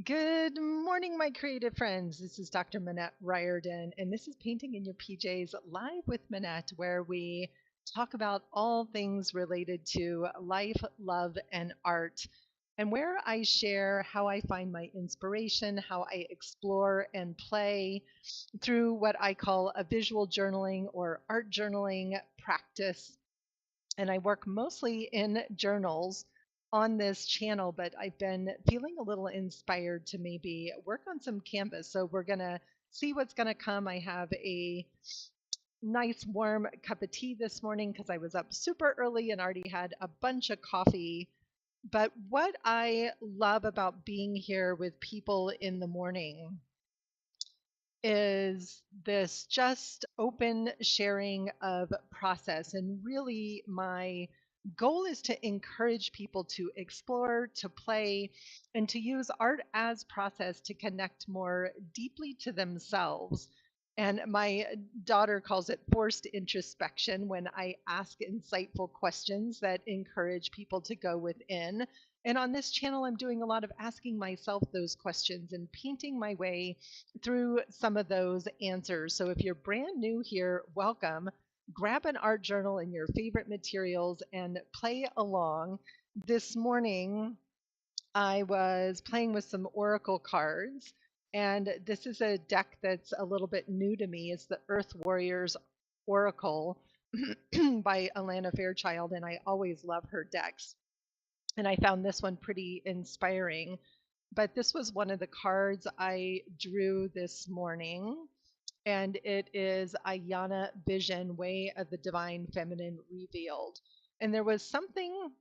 Good morning, my creative friends. This is Dr. Manette Riordan, and this is Painting in Your PJs live with Manette, where we talk about all things related to life, love, and art, and where I share how I find my inspiration, how I explore and play through what I call a visual journaling or art journaling practice, and I work mostly in journals on this channel, but I've been feeling a little inspired to maybe work on some canvas. So we're going to see what's going to come. I have a nice warm cup of tea this morning because I was up super early and already had a bunch of coffee. But what I love about being here with people in the morning is this just open sharing of process. And really, my goal is to encourage people to explore, to play, and to use art as process to connect more deeply to themselves. And my daughter calls it forced introspection when I ask insightful questions that encourage people to go within. And on this channel, I'm doing a lot of asking myself those questions and painting my way through some of those answers. So if you're brand new here, welcome. Grab an art journal and your favorite materials and play along. This morning, I was playing with some oracle cards, and this is a deck that's a little bit new to me. It's the Earth Warriors Oracle by Alana Fairchild, and I always love her decks. And I found this one pretty inspiring. But this was one of the cards I drew this morning, and it is Ayana Vision, Way of the Divine Feminine Revealed. And there was something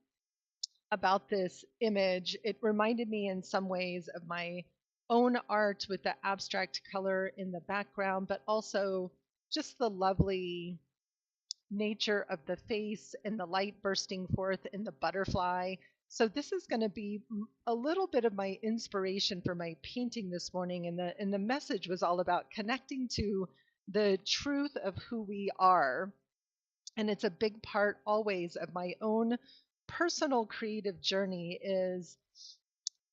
about this image. It reminded me in some ways of my own art with the abstract color in the background, but also just the lovely nature of the face and the light bursting forth in the butterfly. So this is going to be a little bit of my inspiration for my painting this morning, and the message was all about connecting to the truth of who we are. And it's a big part always of my own personal creative journey is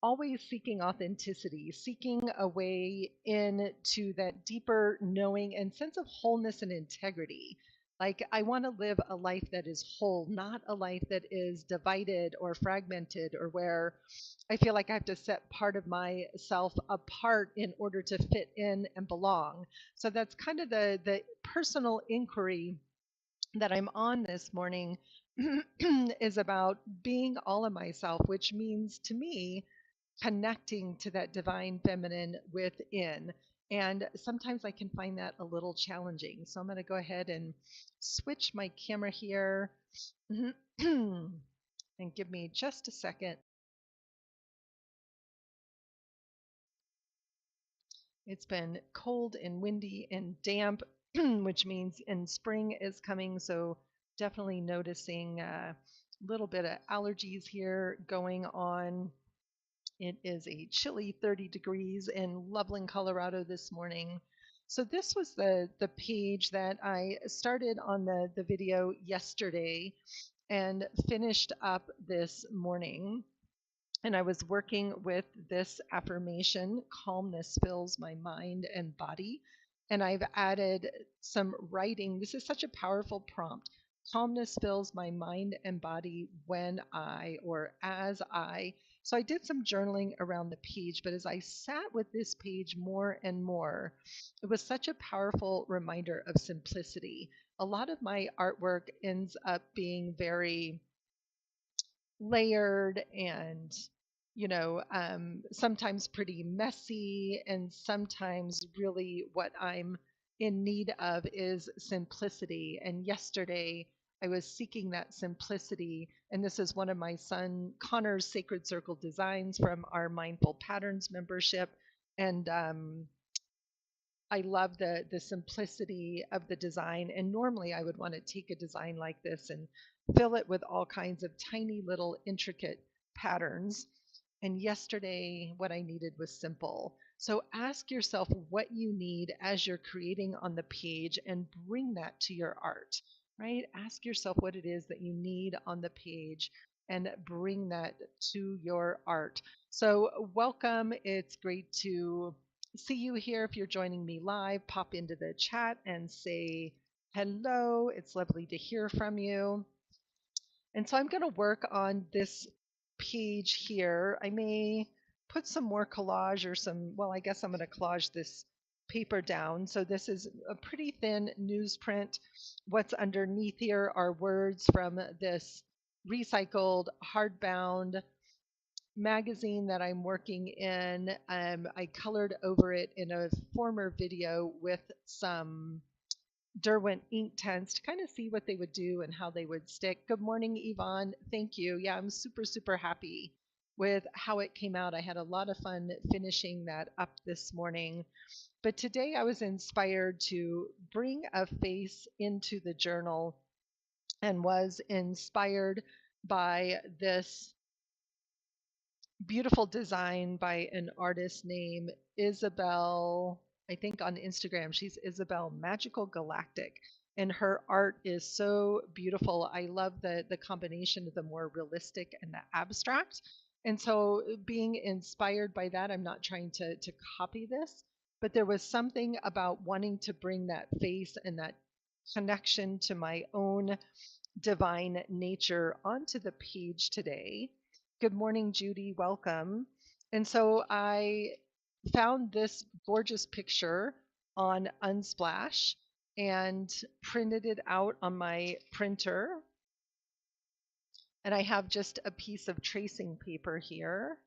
always seeking authenticity, seeking a way into that deeper knowing and sense of wholeness and integrity. Like, I want to live a life that is whole, not a life that is divided or fragmented, or where I feel like I have to set part of myself apart in order to fit in and belong. So that's kind of the personal inquiry that I'm on this morning is about being all of myself, which means to me connecting to that divine feminine within. And sometimes I can find that a little challenging. So I'm going to go ahead and switch my camera here and give me just a second. It's been cold and windy and damp, which means in spring is coming. So definitely noticing a little bit of allergies here going on. It is a chilly 30 degrees in Loveland, Colorado this morning. So this was the page that I started on the video yesterday and finished up this morning. And I was working with this affirmation: calmness fills my mind and body. And I've added some writing. This is such a powerful prompt. Calmness fills my mind and body when I, or as I. So I did some journaling around the page, but as I sat with this page more and more, it was such a powerful reminder of simplicity. A lot of my artwork ends up being very layered and sometimes pretty messy, and sometimes really what I'm in need of is simplicity. And yesterday I was seeking that simplicity, and this is one of my son Connor's Sacred Circle designs from our Mindful Patterns membership. And I love the simplicity of the design. And normally I would want to take a design like this and fill it with all kinds of tiny little intricate patterns. And yesterday, what I needed was simple. So ask yourself what you need as you're creating on the page and bring that to your art, right? Ask yourself what it is that you need on the page and bring that to your art. So, welcome. It's great to see you here. If you're joining me live, pop into the chat and say hello. It's lovely to hear from you. And so, I'm going to work on this page here. I may put some more collage or I guess I'm going to collage this paper down. So, this is a pretty thin newsprint. What's underneath here are words from this recycled hardbound magazine that I'm working in. I colored over it in a former video with some Derwent ink tents to kind of see what they would do and how they would stick. Good morning, Yvonne. Thank you. Yeah, I'm super, super happy with how it came out. I had a lot of fun finishing that up this morning. But today I was inspired to bring a face into the journal and was inspired by this beautiful design by an artist named Isabel. I think on Instagram, she's Isabel Magical Galactic. And her art is so beautiful. I love the combination of the more realistic and the abstract. And so being inspired by that, I'm not trying to copy this, but there was something about wanting to bring that face and that connection to my own divine nature onto the page today. Good morning, Judy. Welcome. And so I found this gorgeous picture on Unsplash and printed it out on my printer. And I have just a piece of tracing paper here.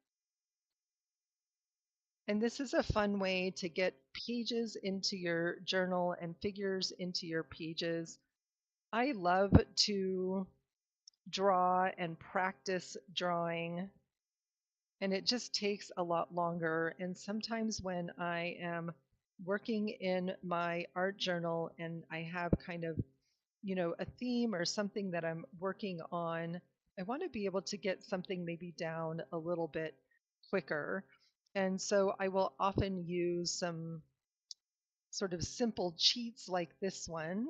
And this is a fun way to get pages into your journal and figures into your pages. I love to draw and practice drawing, and it just takes a lot longer. And sometimes when I am working in my art journal and I have kind of, a theme or something that I'm working on, I want to be able to get something maybe down a little bit quicker. And so I will often use some sort of simple cheats like this one,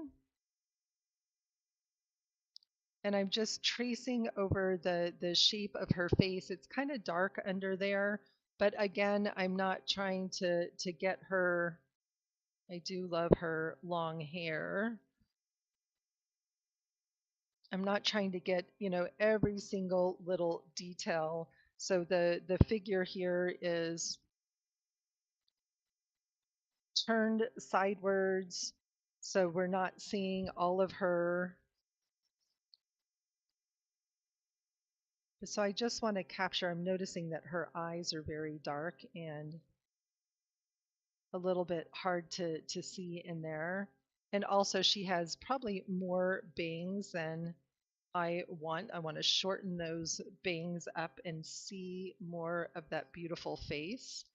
and I'm just tracing over the shape of her face. It's kind of dark under there, but again, I'm not trying to get her. I do love her long hair. I'm not trying to get, every single little detail. So the figure here is turned sidewards, so we're not seeing all of her. So I just want to capture, I'm noticing that her eyes are very dark and a little bit hard to see in there. And also she has probably more bangs than I want. I want to shorten those bangs up and see more of that beautiful face.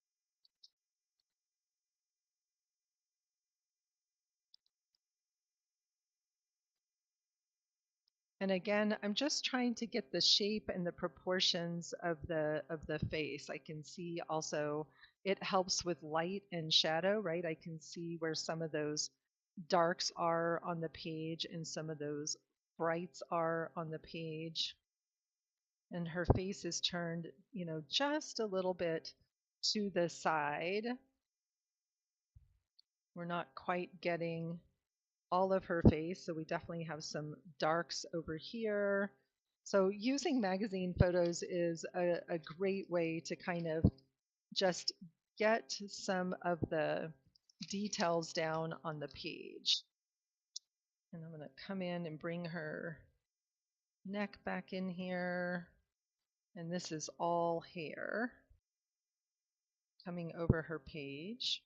And again, I'm just trying to get the shape and the proportions of the face. I can see also it helps with light and shadow, right? I can see where some of those darks are on the page and some of those brights are on the page. And her face is turned, just a little bit to the side. We're not quite getting all of her face, so we definitely have some darks over here. So using magazine photos is a great way to kind of just get some of the details down on the page. And I'm going to come in and bring her neck back in here. And this is all hair coming over her page.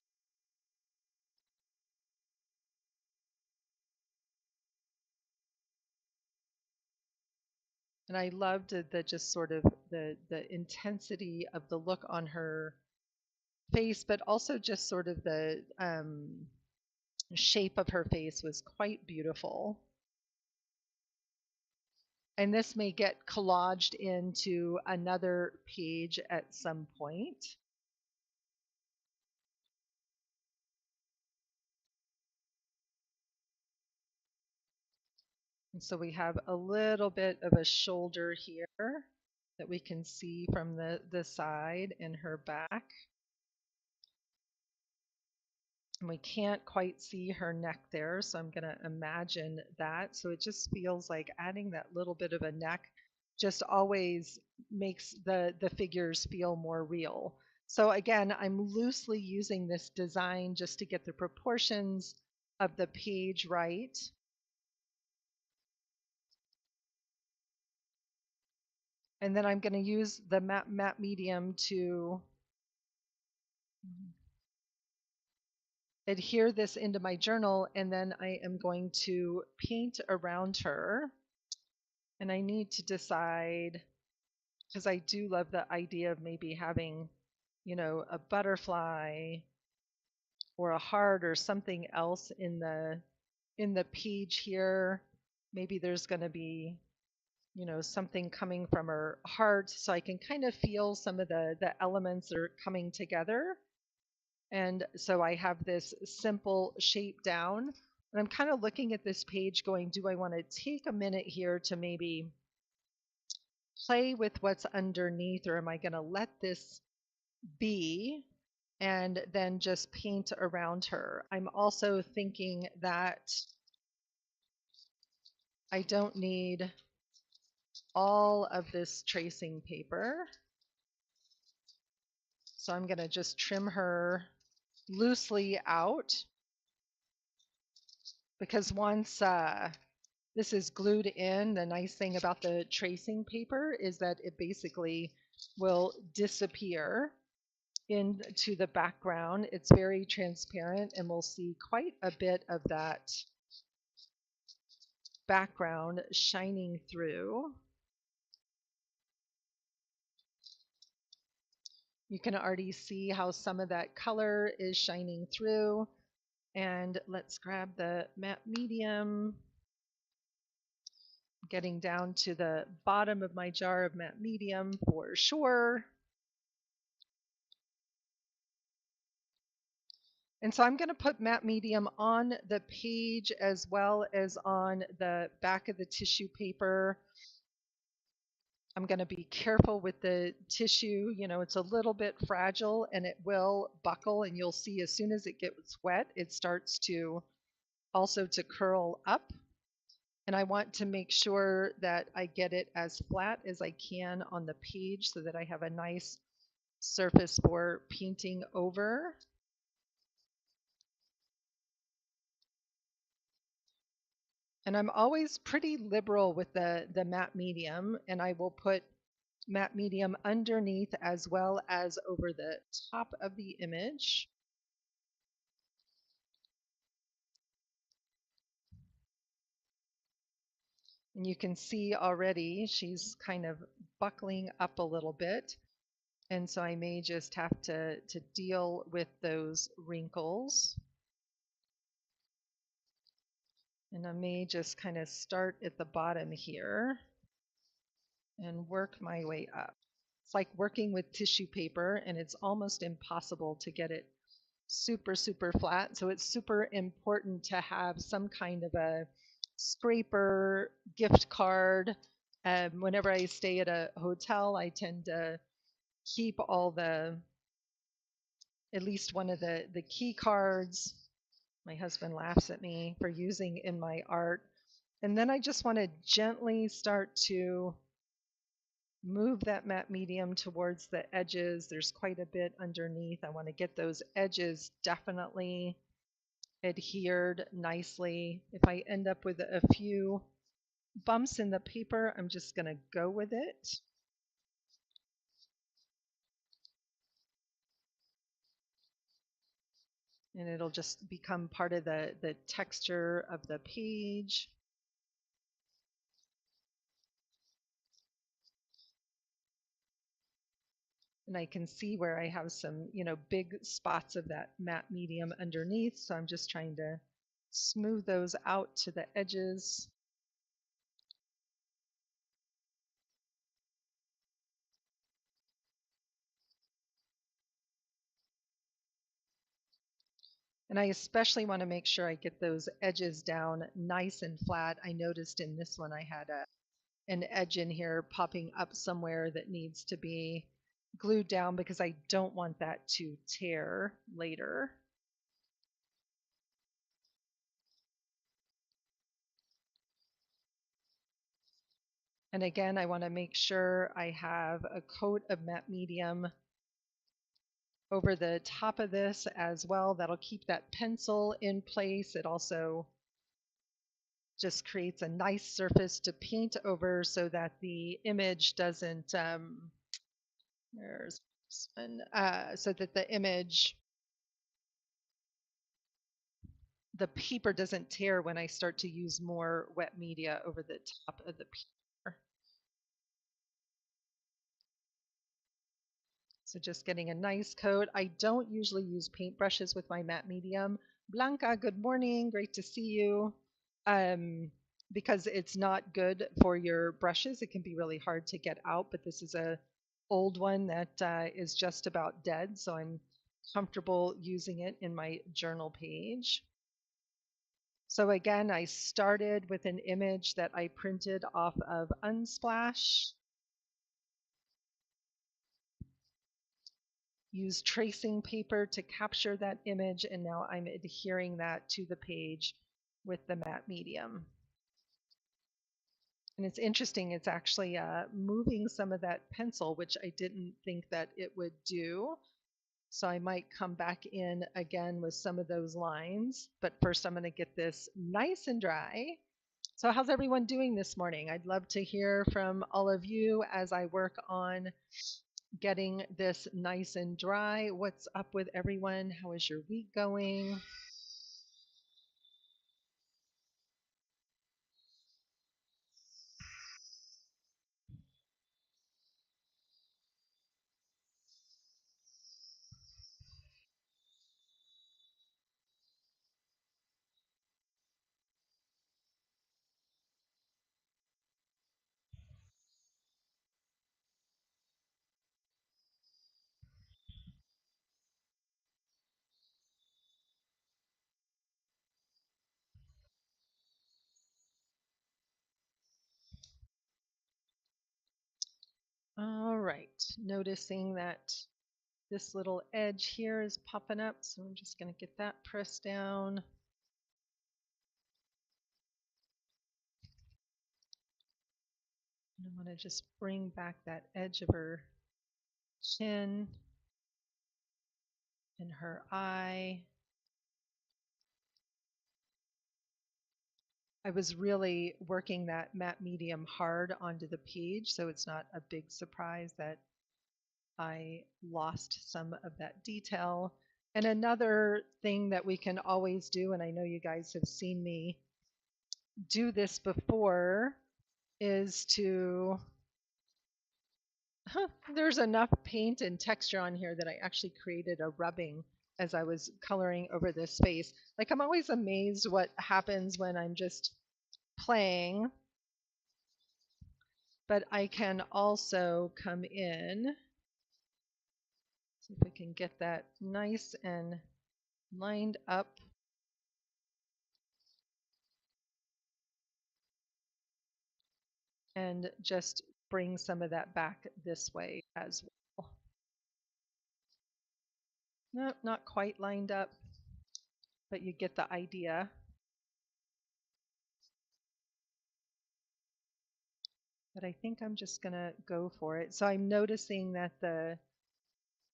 And I loved the just sort of the intensity of the look on her face, but also just sort of the shape of her face was quite beautiful. And this may get collaged into another page at some point. And so we have a little bit of a shoulder here. that we can see from the side and her back. And we can't quite see her neck there, so I'm going to imagine that. So it just feels like adding that little bit of a neck just always makes the figures feel more real. So again, I'm loosely using this design just to get the proportions of the page right. And then I'm going to use the matte medium to adhere this into my journal, and then I am going to paint around her. And I need to decide, because I do love the idea of maybe having, a butterfly or a heart or something else in the page here. Maybe there's going to be, something coming from her heart, so I can kind of feel some of the elements that are coming together. And so I have this simple shape down. And I'm kind of looking at this page going, do I want to take a minute here to maybe play with what's underneath, or am I going to let this be and then just paint around her? I'm also thinking that I don't need all of this tracing paper. So I'm going to just trim her loosely out, because once this is glued in, the nice thing about the tracing paper is that it basically will disappear into the background. It's very transparent, and we'll see quite a bit of that background shining through. You can already see how some of that color is shining through. And let's grab the matte medium, getting down to the bottom of my jar of matte medium for sure. And so I'm going to put matte medium on the page as well as on the back of the tissue paper. I'm going to be careful with the tissue. It's a little bit fragile and it will buckle, and you'll see as soon as it gets wet, it starts to also to curl up. And I want to make sure that I get it as flat as I can on the page so that I have a nice surface for painting over. And I'm always pretty liberal with the matte medium, and I will put matte medium underneath as well as over the top of the image. And you can see already she's kind of buckling up a little bit. And so I may just have to deal with those wrinkles. And I may just kind of start at the bottom here and work my way up. It's like working with tissue paper, and it's almost impossible to get it super, super flat. So it's super important to have some kind of a scraper, gift card. Whenever I stay at a hotel, I tend to keep at least one of the key cards. My husband laughs at me for using in my art. And then I just want to gently start to move that matte medium towards the edges. There's quite a bit underneath. I want to get those edges definitely adhered nicely. If I end up with a few bumps in the paper, I'm just going to go with it. And it'll just become part of the texture of the page. And I can see where I have some, big spots of that matte medium underneath. So I'm just trying to smooth those out to the edges. And I especially want to make sure I get those edges down nice and flat. I noticed in this one I had an edge in here popping up somewhere that needs to be glued down because I don't want that to tear later. And again, I want to make sure I have a coat of matte medium over the top of this as well. That'll keep that pencil in place. It also just creates a nice surface to paint over so that the image doesn't, there's this one, so that the image, the paper doesn't tear when I start to use more wet media over the top of the paper. So just getting a nice coat. I don't usually use paintbrushes with my matte medium. Blanca, good morning. Great to see you. Because it's not good for your brushes. It can be really hard to get out, but this is a old one that is just about dead, so I'm comfortable using it in my journal page. So again, I started with an image that I printed off of Unsplash. Use tracing paper to capture that image, and now I'm adhering that to the page with the matte medium. And it's interesting, it's actually moving some of that pencil, which I didn't think that it would do. So I might come back in again with some of those lines, but first I'm going to get this nice and dry. So how's everyone doing this morning? I'd love to hear from all of you as I work on getting this nice and dry. What's up with everyone? How is your week going? All right, noticing that this little edge here is popping up, so I'm just going to get that pressed down. And I want to just bring back that edge of her chin and her eye. I was really working that matte medium hard onto the page, so it's not a big surprise that I lost some of that detail. And another thing that we can always do, and I know you guys have seen me do this before, is to, there's enough paint and texture on here that I actually created a rubbing as I was coloring over this face. Like, I'm always amazed what happens when I'm just playing, but I can also come in, see if we can get that nice and lined up. And just bring some of that back this way as well. No, not quite lined up, but you get the idea. But I think I'm just going to go for it. So I'm noticing that the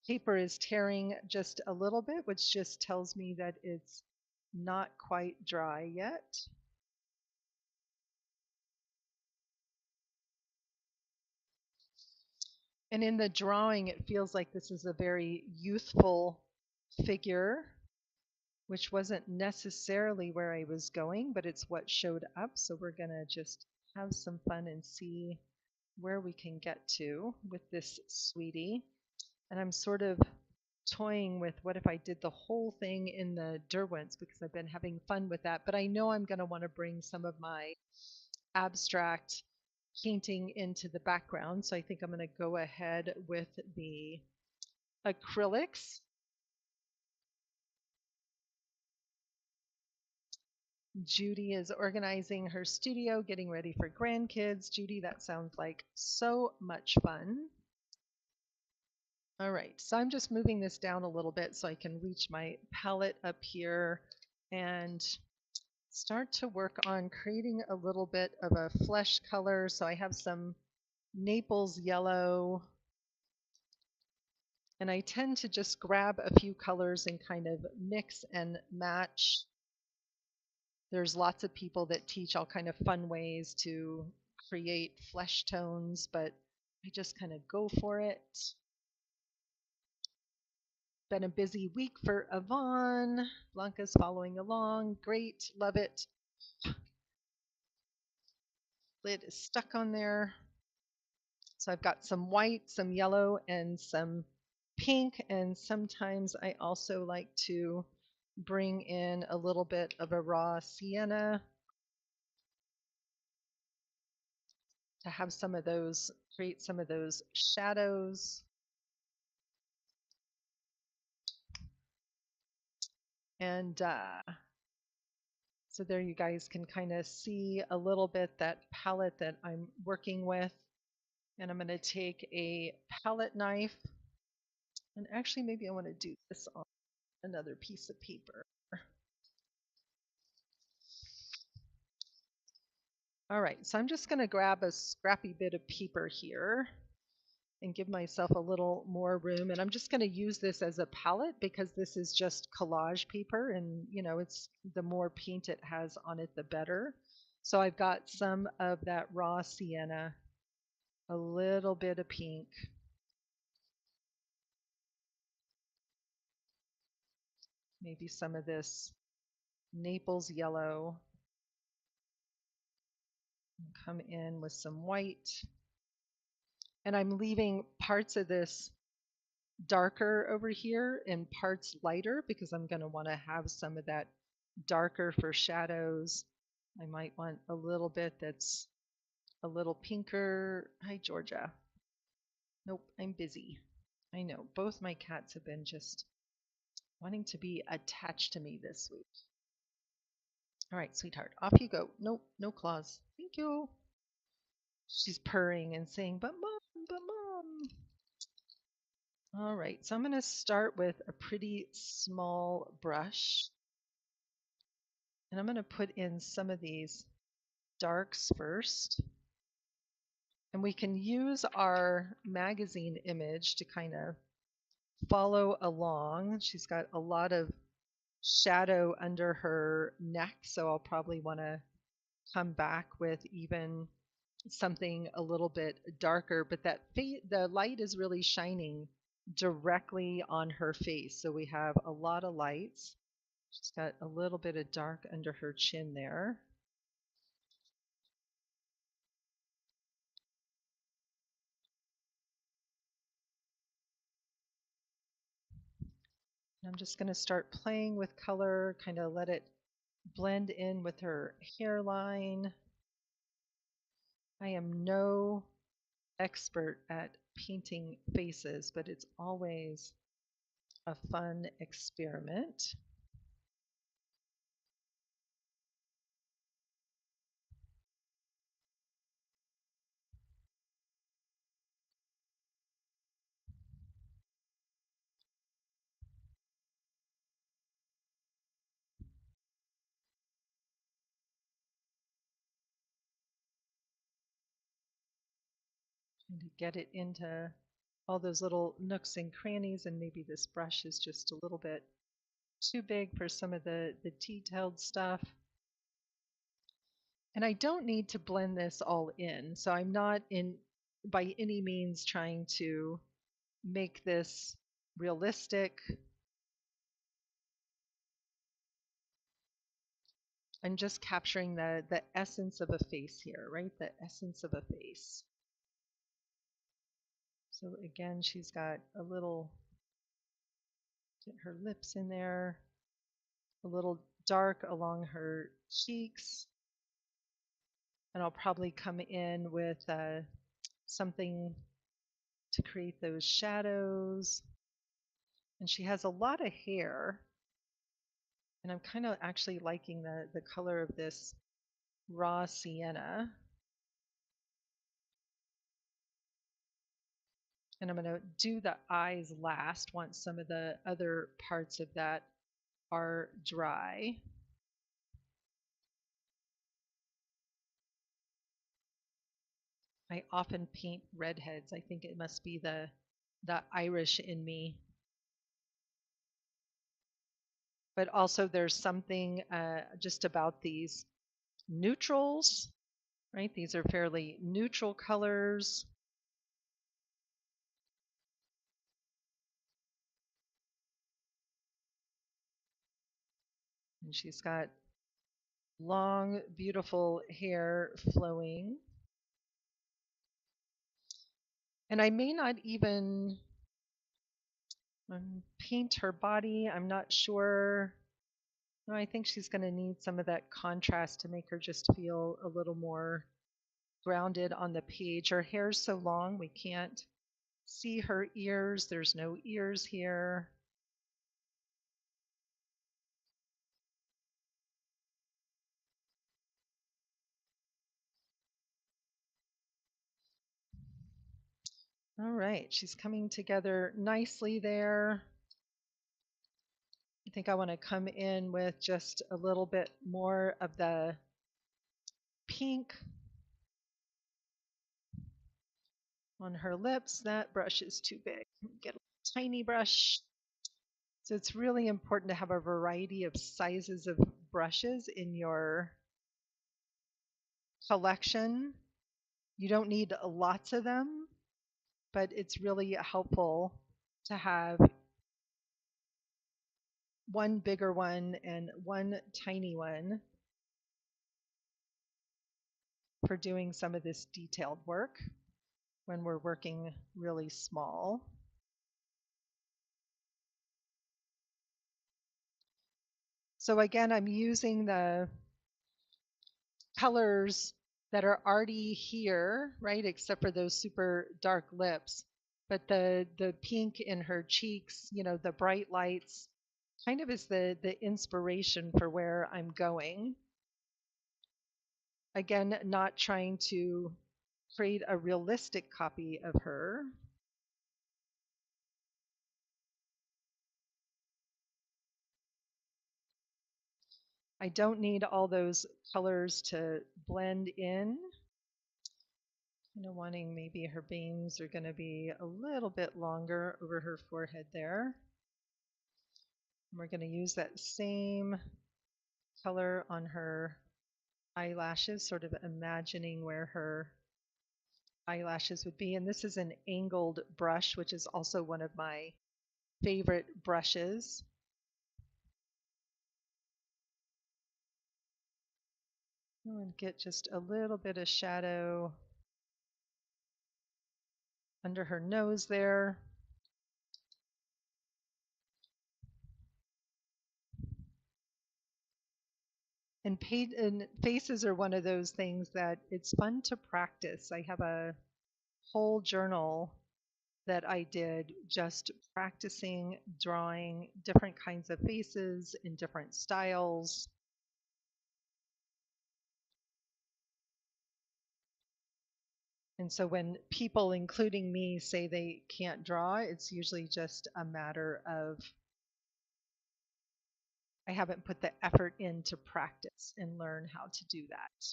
paper is tearing just a little bit, which just tells me that it's not quite dry yet. And in the drawing, it feels like this is a very youthful figure, which wasn't necessarily where I was going, but it's what showed up. So we're going to just have some fun and see where we can get to with this sweetie. And I'm sort of toying with what if I did the whole thing in the Derwents, because I've been having fun with that. But I know I'm going to want to bring some of my abstract painting into the background. So I think I'm going to go ahead with the acrylics. Judy is organizing her studio, getting ready for grandkids. Judy, that sounds like so much fun. All right, so I'm just moving this down a little bit so I can reach my palette up here and start to work on creating a little bit of a flesh color. So I have some Naples yellow, and I tend to just grab a few colors and kind of mix and match. There's lots of people that teach all kind of fun ways to create flesh tones, but I just kind of go for it. Been a busy week for Yvonne. Blanca's following along. Great, love it. Lid is stuck on there. So I've got some white, some yellow, and some pink. And sometimes I also like to bring in a little bit of a raw sienna to have some of those, create some of those shadows. And so there you guys can kind of see a little bit that palette that I'm working with. And I'm going to take a palette knife. And actually, maybe I want to do this on another piece of paper. All right, so I'm just going to grab a scrappy bit of paper here and give myself a little more room. And I'm just going to use this as a palette because this is just collage paper, and you know, it's the more paint it has on it, the better. So I've got some of that raw sienna, a little bit of pink, maybe some of this Naples yellow, come in with some white. And I'm leaving parts of this darker over here and parts lighter because I'm going to want to have some of that darker for shadows. I might want a little bit that's a little pinker. Hi, Georgia. Nope, I'm busy. I know, both my cats have been just wanting to be attached to me this week. All right, sweetheart, off you go. Nope, no claws. Thank you. She's purring and saying, but mom, but mom. All right, so I'm going to start with a pretty small brush. And I'm going to put in some of these darks first. And we can use our magazine image to kind of follow along. She's got a lot of shadow under her neck, so I'll probably want to come back with even something a little bit darker, but that the light is really shining directly on her face. So we have a lot of lights. She's got a little bit of dark under her chin there. I'm just going to start playing with color, kind of let it blend in with her hairline. I am no expert at painting faces, but it's always a fun experiment. Trying to get it into all those little nooks and crannies, and maybe this brush is just a little bit too big for some of the detailed stuff. And I don't need to blend this all in, so I'm not in by any means trying to make this realistic. I'm just capturing the essence of a face here, right? The essence of a face. So again, she's got a little, get her lips in there, a little dark along her cheeks. And I'll probably come in with something to create those shadows. And she has a lot of hair. And I'm kind of actually liking the color of this raw sienna. And I'm going to do the eyes last once some of the other parts of that are dry. I often paint redheads. I think it must be the Irish in me. But also there's something just about these neutrals, right? These are fairly neutral colors. And she's got long, beautiful hair flowing. And I may not even paint her body. I'm not sure. No, I think she's going to need some of that contrast to make her just feel a little more grounded on the page. Her hair's so long, we can't see her ears. There's no ears here. All right, she's coming together nicely there. I think I want to come in with just a little bit more of the pink on her lips. That brush is too big. Get a tiny brush. So it's really important to have a variety of sizes of brushes in your collection. You don't need lots of them, but it's really helpful to have one bigger one and one tiny one for doing some of this detailed work when we're working really small. So again, I'm using the colors that are already here, right, except for those super dark lips. But the pink in her cheeks, you know, the bright lights, kind of is the inspiration for where I'm going. Again, not trying to create a realistic copy of her. I don't need all those colors to blend in. Kind of wanting maybe her bangs are going to be a little bit longer over her forehead there. And we're going to use that same color on her eyelashes, sort of imagining where her eyelashes would be. And this is an angled brush, which is also one of my favorite brushes. And get just a little bit of shadow under her nose there. And faces are one of those things that it's fun to practice. I have a whole journal that I did just practicing drawing different kinds of faces in different styles. And so when people, including me, say they can't draw, it's usually just a matter of I haven't put the effort in to practice and learn how to do that.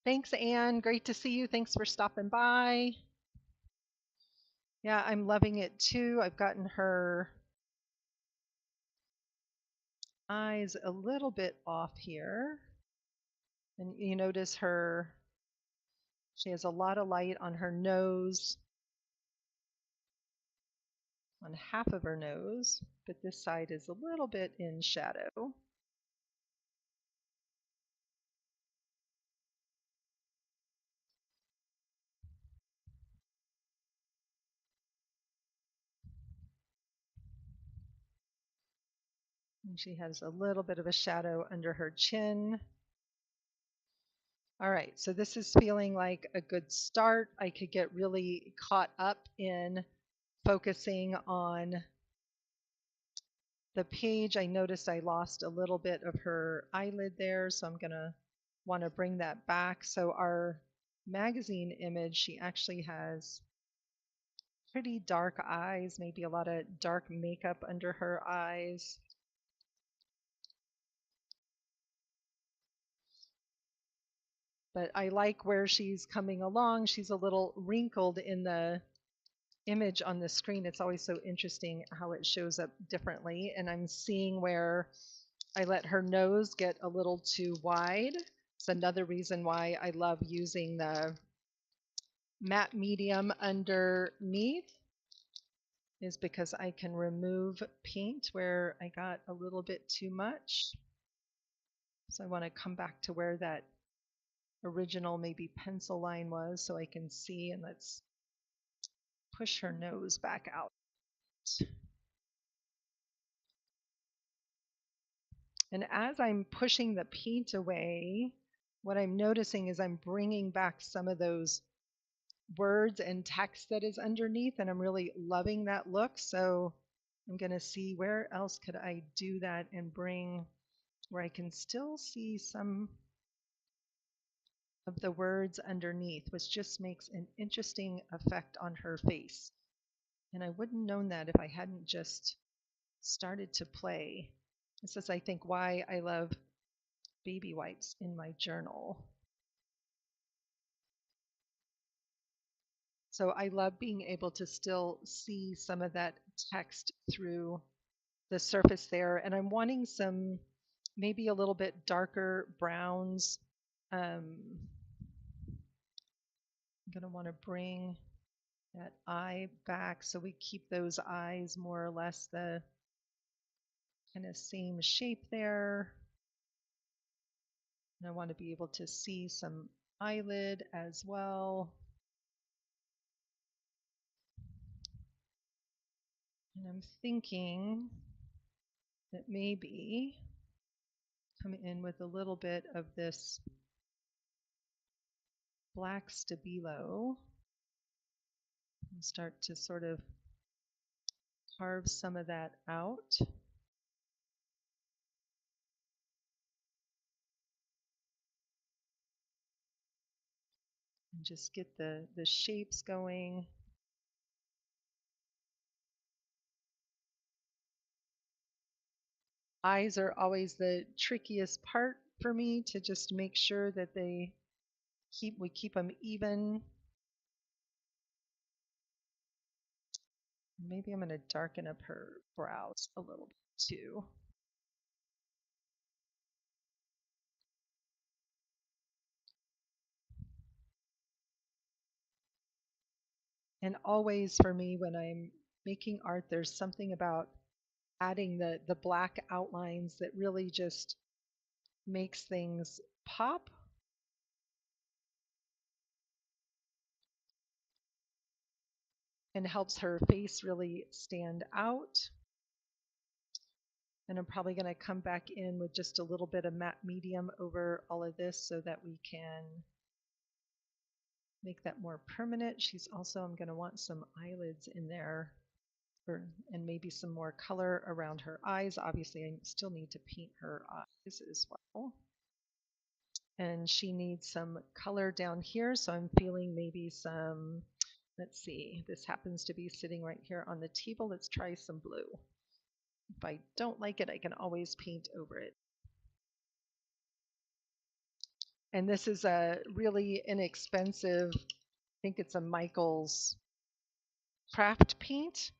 Thanks, Anne. Great to see you. Thanks for stopping by. Yeah, I'm loving it too. I've gotten her eyes a little bit off here. And you notice she has a lot of light on her nose, on half of her nose, but this side is a little bit in shadow. And she has a little bit of a shadow under her chin. All right, so this is feeling like a good start. I could get really caught up in focusing on the page, I noticed I lost a little bit of her eyelid there, so I'm going to want to bring that back. So our magazine image, she actually has pretty dark eyes, maybe a lot of dark makeup under her eyes. But I like where she's coming along. She's a little wrinkled in the image on the screen. It's always so interesting how it shows up differently. And I'm seeing where I let her nose get a little too wide. It's another reason why I love using the matte medium underneath, is because I can remove paint where I got a little bit too much. So I want to come back to where that original maybe pencil line was so I can see, and let's push her nose back out. And as I'm pushing the paint away, what I'm noticing is I'm bringing back some of those words and text that is underneath, and I'm really loving that look. So I'm going to see where else could I do that and bring where I can still see some of the words underneath, which just makes an interesting effect on her face. And I wouldn't known that if I hadn't just started to play. This is, I think, why I love baby wipes in my journal. So I love being able to still see some of that text through the surface there. And I'm wanting some maybe a little bit darker browns. I'm going to want to bring that eye back so we keep those eyes more or less the kind of same shape there. And I want to be able to see some eyelid as well. And I'm thinking that maybe come in with a little bit of this black stabilo and start to sort of carve some of that out. And just get the shapes going. Eyes are always the trickiest part for me, to just make sure that we keep them even. Maybe I'm going to darken up her brows a little bit too. And always for me, when I'm making art, there's something about adding the black outlines that really just makes things pop. And helps her face really stand out. And I'm probably going to come back in with just a little bit of matte medium over all of this so that we can make that more permanent. She's also, I'm going to want some eyelids in there, and maybe some more color around her eyes. Obviously, I still need to paint her eyes as well. And she needs some color down here, so I'm feeling maybe some, let's see, this happens to be sitting right here on the table. Let's try some blue. If I don't like it, I can always paint over it. And this is a really inexpensive, I think it's a Michaels craft paint.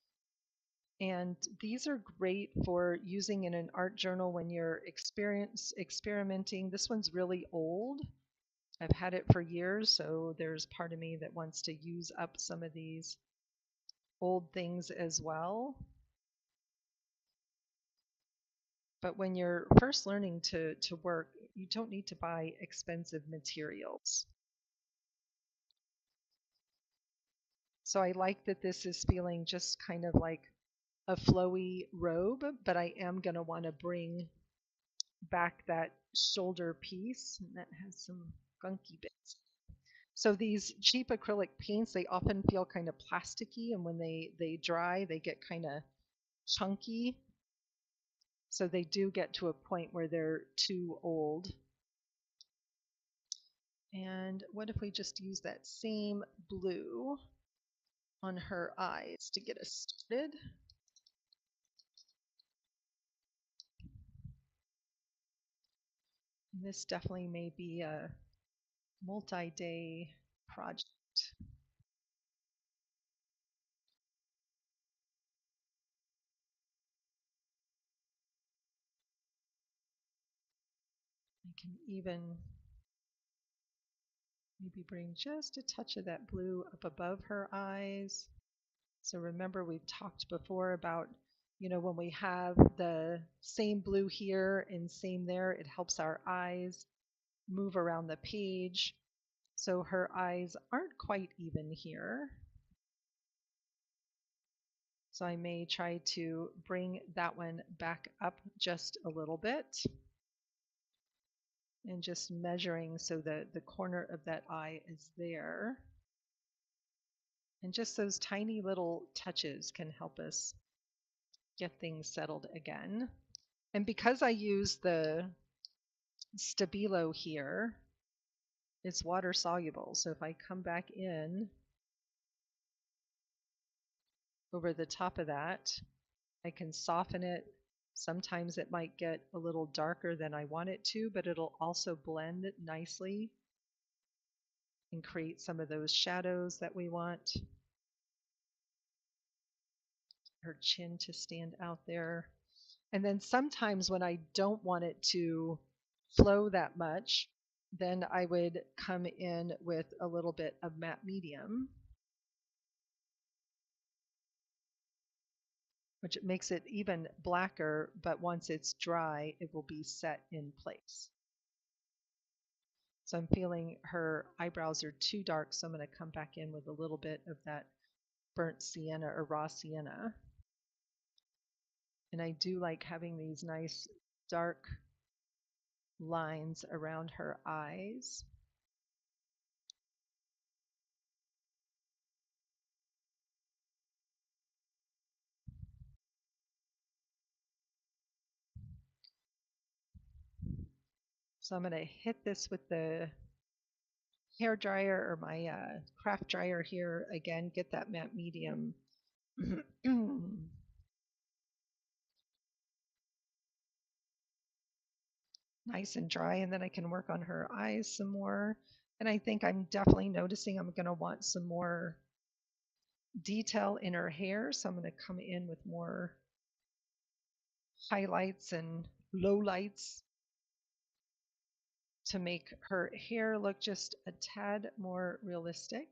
And these are great for using in an art journal when you're experimenting. This one's really old. I've had it for years, so there's part of me that wants to use up some of these old things as well. But when you're first learning to work, you don't need to buy expensive materials. So I like that this is feeling just kind of like a flowy robe, but I am going to want to bring back that shoulder piece, and that has some gunky bits. So these cheap acrylic paints, they often feel kind of plasticky, and when they dry, they get kind of chunky. So they do get to a point where they're too old. And what if we just use that same blue on her eyes to get us started? And this definitely may be a multi-day project. I can even maybe bring just a touch of that blue up above her eyes. So remember, we've talked before about, when we have the same blue here and same there, it helps our eyes move around the page. So her eyes aren't quite even here. So I may try to bring that one back up just a little bit. And just measuring so that the corner of that eye is there. And just those tiny little touches can help us get things settled again. And because I use the Stabilo here, it's water soluble. So if I come back in over the top of that, I can soften it. Sometimes it might get a little darker than I want it to, but it'll also blend nicely and create some of those shadows that we want. Her chin to stand out there. And then sometimes when I don't want it to flow that much, then I would come in with a little bit of matte medium, which makes it even blacker, but once it's dry, it will be set in place. So I'm feeling her eyebrows are too dark, so I'm going to come back in with a little bit of that burnt sienna or raw sienna. And I do like having these nice dark lines around her eyes. So I'm going to hit this with the hair dryer or my craft dryer here again, get that matte medium. Nice and dry, and then I can work on her eyes some more. And I think I'm definitely noticing I'm going to want some more detail in her hair, so I'm going to come in with more highlights and lowlights to make her hair look just a tad more realistic.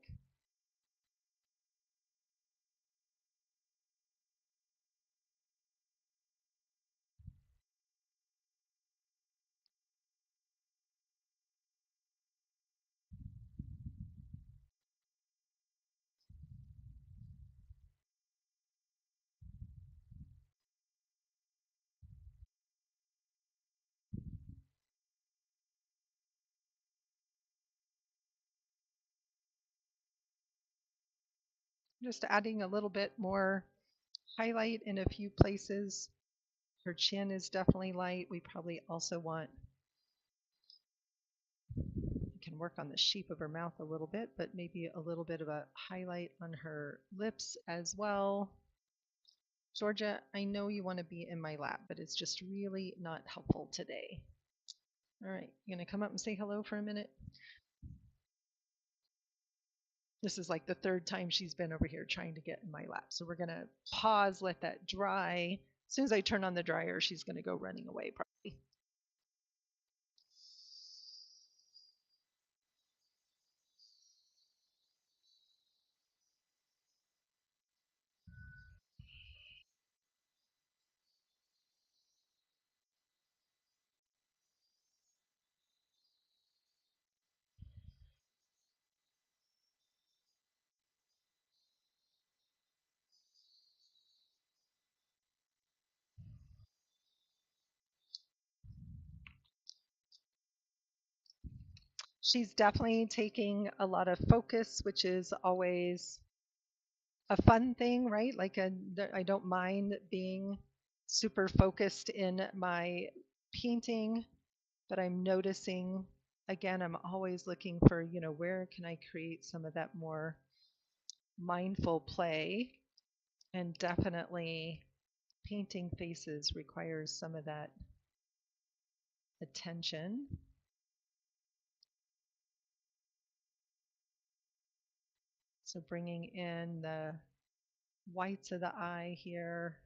Just adding a little bit more highlight in a few places. Her chin is definitely light. We probably also want, we can work on the shape of her mouth a little bit, but maybe a little bit of a highlight on her lips as well. Georgia, I know you want to be in my lap, but it's just really not helpful today. All right, you gonna come up and say hello for a minute? This is like the third time she's been over here trying to get in my lap. So we're gonna pause, let that dry. As soon as I turn on the dryer, she's gonna go running away probably. She's definitely taking a lot of focus, which is always a fun thing, right? Like I don't mind being super focused in my painting, but I'm noticing, again, I'm always looking for, where can I create some of that more mindful play? And definitely painting faces requires some of that attention. So bringing in the whites of the eye here.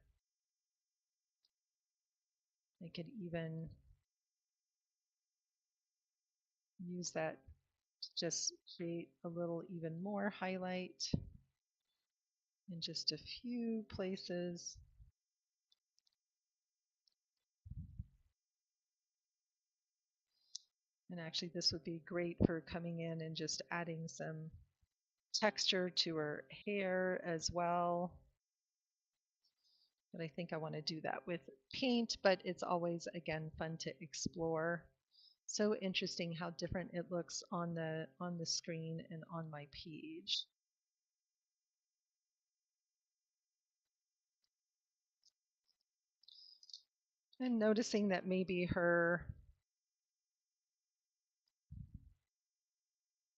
I could even use that to just create a little even more highlight in just a few places. And actually this would be great for coming in and just adding some texture to her hair as well. But I think I want to do that with paint, but it's always, again, fun to explore. So interesting how different it looks on the screen and on my page. And noticing that maybe her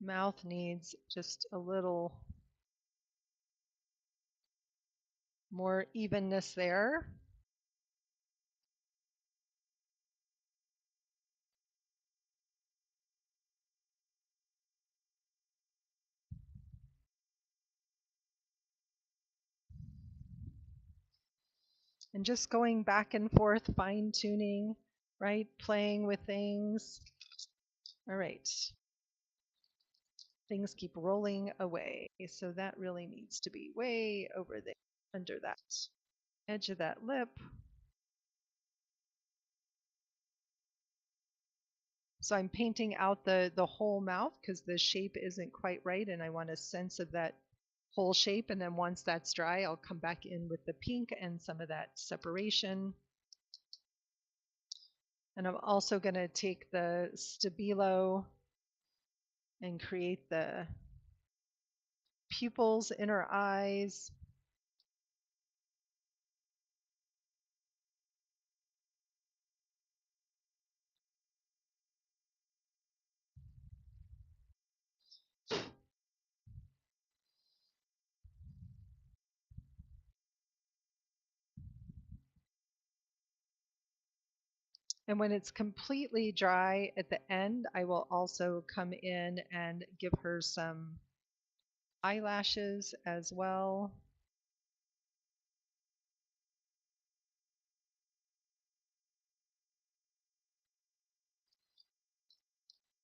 mouth needs just a little more evenness there. And just going back and forth, fine tuning, right? Playing with things. All right. Things keep rolling away. So that really needs to be way over there, under that edge of that lip. So I'm painting out the whole mouth because the shape isn't quite right, and I want a sense of that whole shape. And then once that's dry, I'll come back in with the pink and some of that separation. And I'm also going to take the Stabilo and create the pupils in her eyes. And when it's completely dry at the end, I will also come in and give her some eyelashes as well.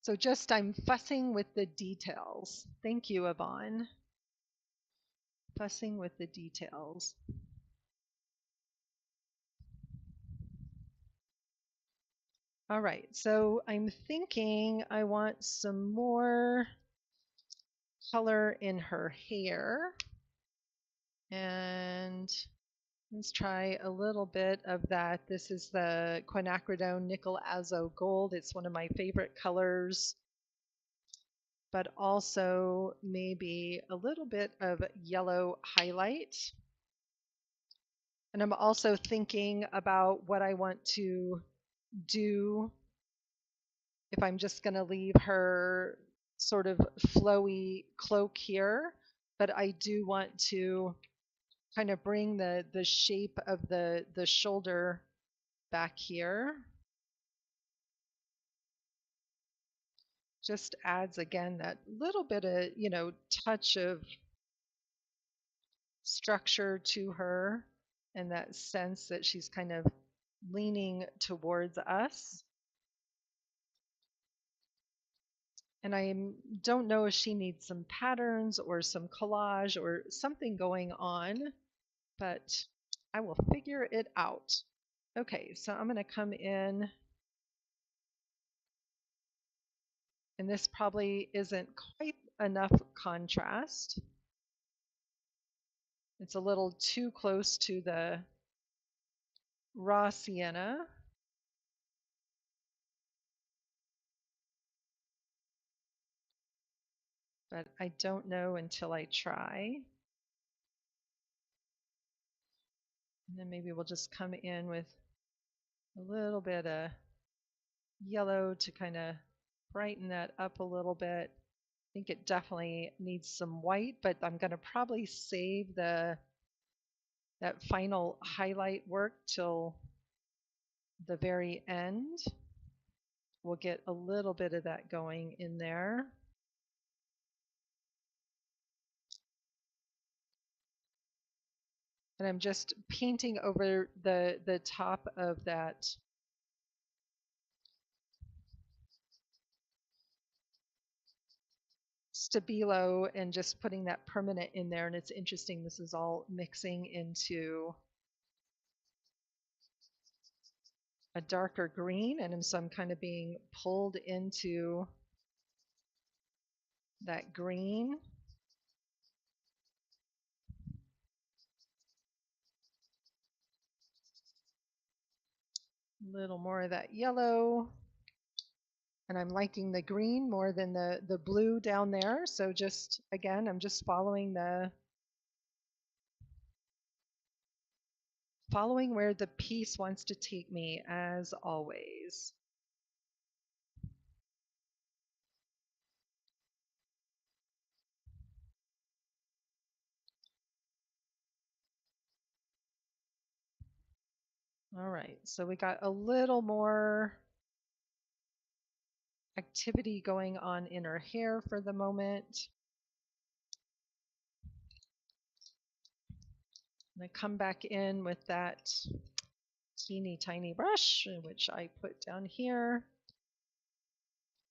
So just I'm fussing with the details. Thank you, Yvonne. Fussing with the details. All right, so I'm thinking I want some more color in her hair. And let's try a little bit of that. This is the quinacridone nickel azo gold. It's one of my favorite colors, but also maybe a little bit of yellow highlight. And I'm also thinking about what I want to do if I'm just going to leave her sort of flowy cloak here, but I do want to kind of bring the shape of the shoulder back here. Just adds again that little bit of, touch of structure to her and that sense that she's kind of leaning towards us. And I don't know if she needs some patterns or some collage or something going on, but I will figure it out. Okay, so I'm going to come in, and this probably isn't quite enough contrast. It's a little too close to the raw sienna. But I don't know until I try. And then maybe we'll just come in with a little bit of yellow to kind of brighten that up a little bit. I think it definitely needs some white, but I'm going to probably save that final highlight work till the very end. We'll get a little bit of that going in there. And I'm just painting over the top of that stabilo and just putting that permanent in there. And it's interesting, this is all mixing into a darker green, and so I'm kind of being pulled into that green. A little more of that yellow. And I'm liking the green more than the blue down there. So just, again, I'm just following where the piece wants to take me, as always. All right, so we got a little more activity going on in her hair for the moment. I'm going to come back in with that teeny tiny brush, which I put down here.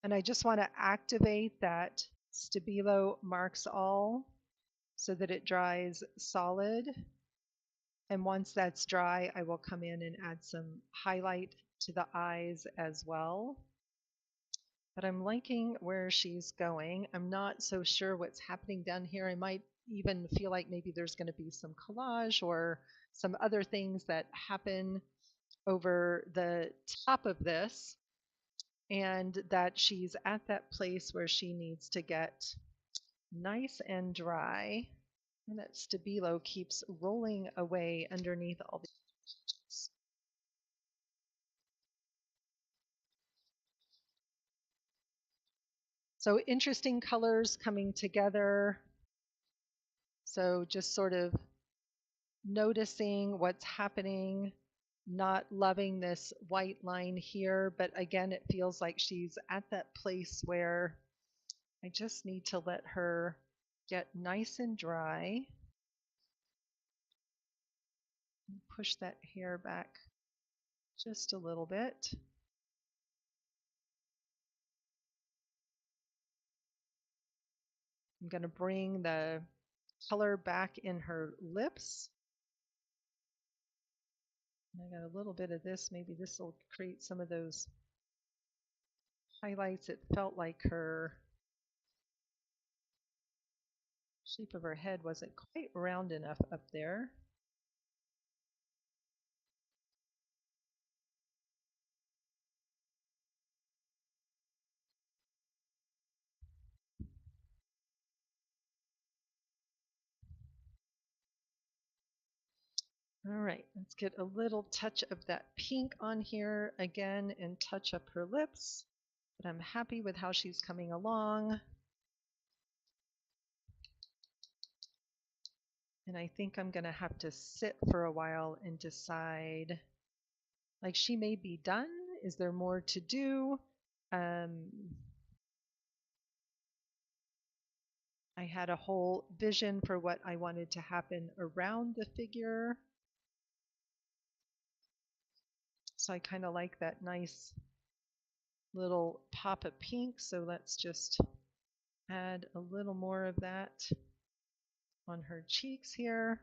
And I just want to activate that Stabilo Marks All so that it dries solid. And once that's dry, I will come in and add some highlight to the eyes as well. But I'm liking where she's going. I'm not so sure what's happening down here. I might even feel like maybe there's going to be some collage or some other things that happen over the top of this, and that she's at that place where she needs to get nice and dry. And that Stabilo keeps rolling away underneath all these. So interesting colors coming together. So just sort of noticing what's happening, not loving this white line here, but again, it feels like she's at that place where I just need to let her get nice and dry. Push that hair back just a little bit. I'm going to bring the color back in her lips. I got a little bit of this. Maybe this will create some of those highlights. It felt like her shape of her head wasn't quite round enough up there. All right, let's get a little touch of that pink on here again and touch up her lips. But I'm happy with how she's coming along. And I think I'm going to have to sit for a while and decide, like, she may be done. Is there more to do? I had a whole vision for what I wanted to happen around the figure. So I kind of like that nice little pop of pink. So let's just add a little more of that on her cheeks here.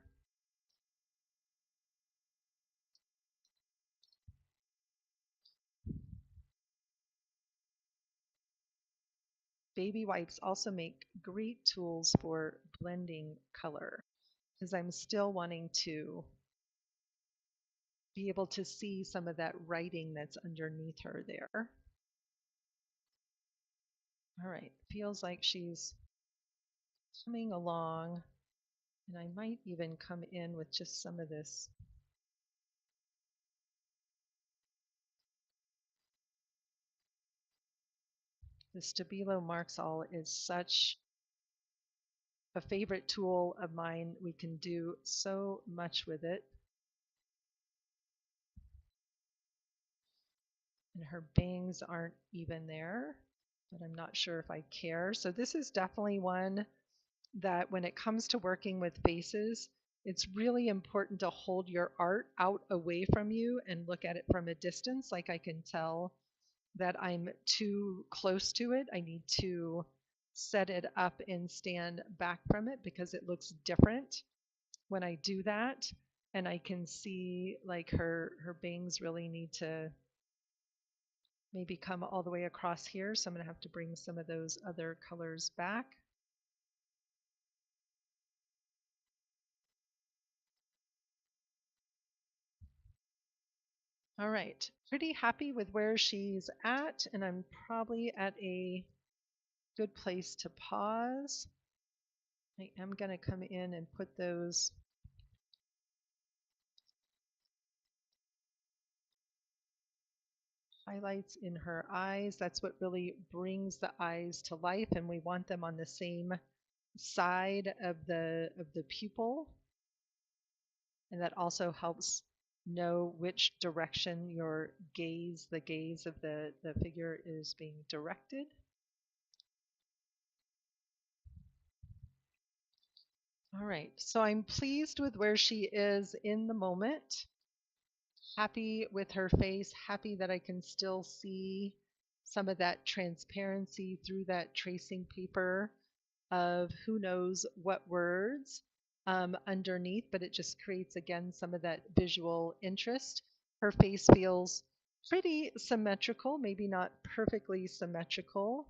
Baby wipes also make great tools for blending color, because I'm still wanting to be able to see some of that writing that's underneath her there. All right, feels like she's coming along, and I might even come in with just some of this The Stabilo Marxall is such a favorite tool of mine. We can do so much with it. And her bangs aren't even there, but I'm not sure if I care. So this is definitely one that when it comes to working with faces, it's really important to hold your art out away from you and look at it from a distance. Like I can tell that I'm too close to it. I need to set it up and stand back from it because it looks different when I do that. And I can see like her bangs really need to maybe come all the way across here. So I'm going to have to bring some of those other colors back. All right, pretty happy with where she's at, and I'm probably at a good place to pause. I am going to come in and put those highlights in her eyes. That's what really brings the eyes to life, and we want them on the same side of the pupil, and that also helps know which direction your gaze, the gaze of the figure, is being directed. All right, so I'm pleased with where she is in the moment. Happy with her face, happy that I can still see some of that transparency through that tracing paper of who knows what words underneath, but it just creates again some of that visual interest. Her face feels pretty symmetrical, maybe not perfectly symmetrical.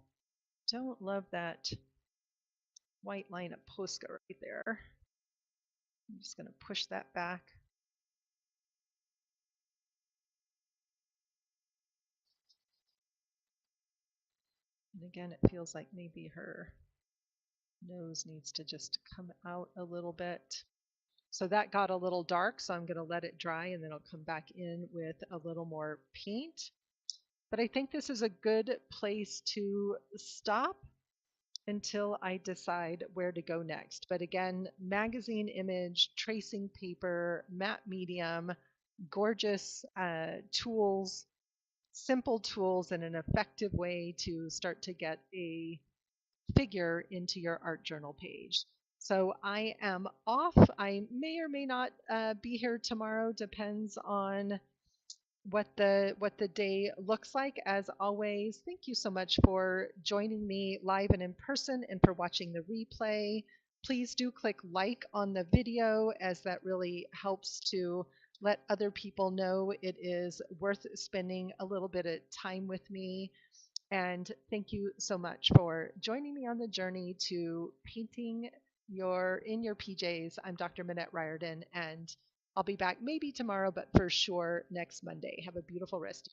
Don't love that white line of Posca right there. I'm just going to push that back. And again, it feels like maybe her nose needs to just come out a little bit. So that got a little dark, so I'm going to let it dry and then I'll come back in with a little more paint. But I think this is a good place to stop until I decide where to go next. But again, magazine image, tracing paper, matte medium, gorgeous tools, simple tools, and an effective way to start to get a figure into your art journal page. So I am off. I may or may not be here tomorrow, depends on what the day looks like. As always, thank you so much for joining me live and in person and for watching the replay. Please do click like on the video, as that really helps to let other people know it is worth spending a little bit of time with me. And thank you so much for joining me on the journey to painting in your PJs. I'm Dr. Minette Riordan, and I'll be back maybe tomorrow, but for sure next Monday. Have a beautiful rest.